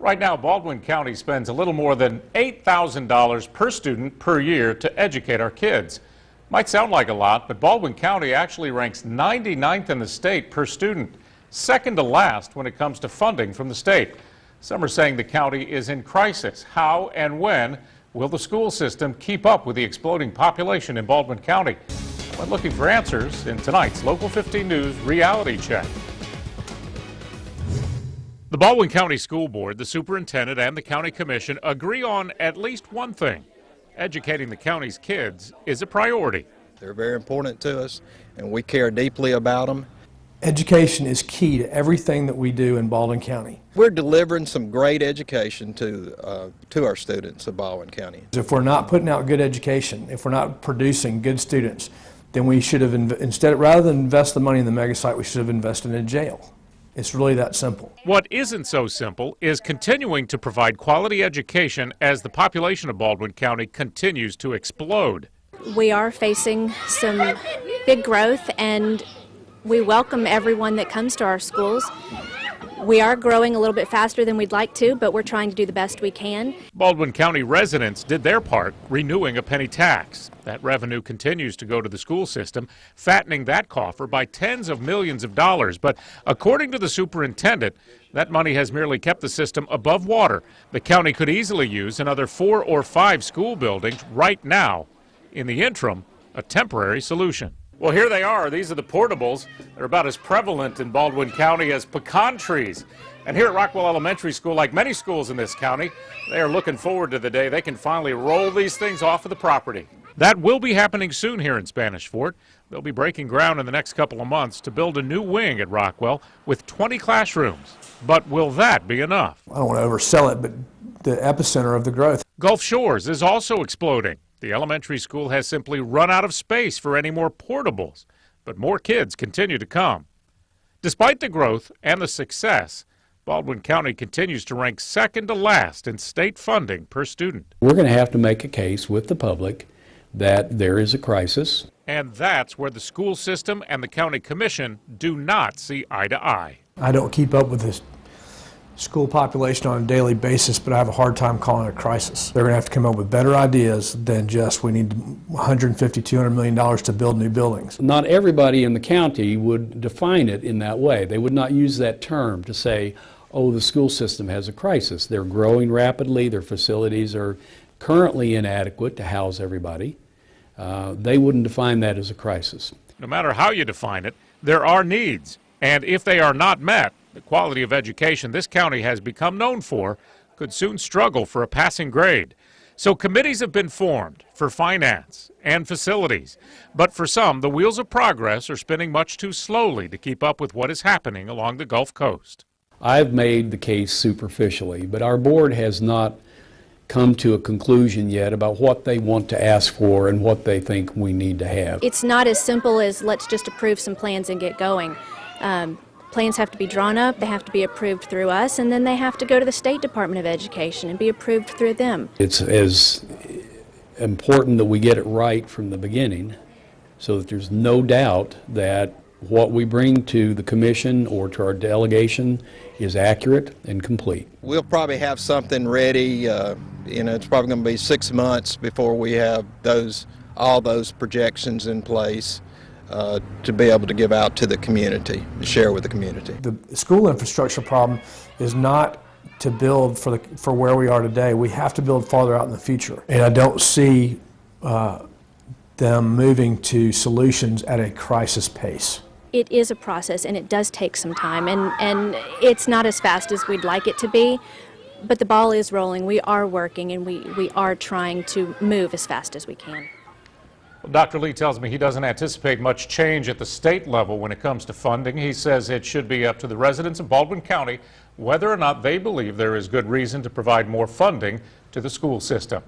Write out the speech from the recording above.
Right now, Baldwin County spends a little more than $8,000 per student per year to educate our kids. Might sound like a lot, but Baldwin County actually ranks 99th in the state per student, second to last when it comes to funding from the state. Some are saying the county is in crisis. How and when will the school system keep up with the exploding population in Baldwin County? We're looking for answers in tonight's Local 15 News Reality Check. The Baldwin County School Board, the superintendent, and the county commission agree on at least one thing. Educating the county's kids is a priority. They're very important to us, and we care deeply about them. Education is key to everything that we do in Baldwin County. We're delivering some great education to our students of Baldwin County. If we're not putting out good education, if we're not producing good students, then we should have, rather than invest the money in the megasite, we should have invested in a jail. It's really that simple. What isn't so simple is continuing to provide quality education as the population of Baldwin County continues to explode. We are facing some big growth, and we welcome everyone that comes to our schools. We are growing a little bit faster than we'd like to, but we're trying to do the best we can. Baldwin County residents did their part, renewing a penny tax. That revenue continues to go to the school system, fattening that coffer by tens of millions of dollars. But according to the superintendent, that money has merely kept the system above water. The county could easily use another 4 or 5 school buildings right now. In the interim, a temporary solution. Well, here they are. These are the portables. They're about as prevalent in Baldwin County as pecan trees. And here at Rockwell Elementary School, like many schools in this county, they are looking forward to the day they can finally roll these things off of the property. That will be happening soon here in Spanish Fort. They'll be breaking ground in the next couple of months to build a new wing at Rockwell with 20 classrooms. But will that be enough? I don't want to oversell it, but the epicenter of the growth. Gulf Shores is also exploding. The elementary school has simply run out of space for any more portables, but more kids continue to come. Despite the growth and the success, Baldwin County continues to rank second to last in state funding per student. We're going to have to make a case with the public that there is a crisis. And that's where the school system and the county commission do not see eye to eye. I don't keep up with this school population on a daily basis, but I have a hard time calling it a crisis. They're going to have to come up with better ideas than just we need $150, $200 million to build new buildings. Not everybody in the county would define it in that way. They would not use that term to say, oh, the school system has a crisis. They're growing rapidly. Their facilities are currently inadequate to house everybody. They wouldn't define that as a crisis. No matter how you define it, there are needs. And if they are not met, the quality of education this county has become known for could soon struggle for a passing grade. So committees have been formed for finance and facilities. But for some, the wheels of progress are spinning much too slowly to keep up with what is happening along the Gulf Coast. I've made the case superficially, but our board has not come to a conclusion yet about what they want to ask for and what they think we need to have. It's not as simple as let's just approve some plans and get going. Plans have to be drawn up, they have to be approved through us, and then they have to go to the State Department of Education and be approved through them. It's as important that we get it right from the beginning so that there's no doubt that what we bring to the commission or to our delegation is accurate and complete. We'll probably have something ready, it's probably going to be 6 months before we have all those projections in place. To be able to give out to the community, to share with the community. The school infrastructure problem is not to build for where we are today. We have to build farther out in the future. And I don't see them moving to solutions at a crisis pace. It is a process, and it does take some time, and it's not as fast as we'd like it to be, but the ball is rolling. We are working, and we are trying to move as fast as we can. Well, Dr. Lee tells me he doesn't anticipate much change at the state level when it comes to funding. He says it should be up to the residents of Baldwin County whether or not they believe there is good reason to provide more funding to the school system.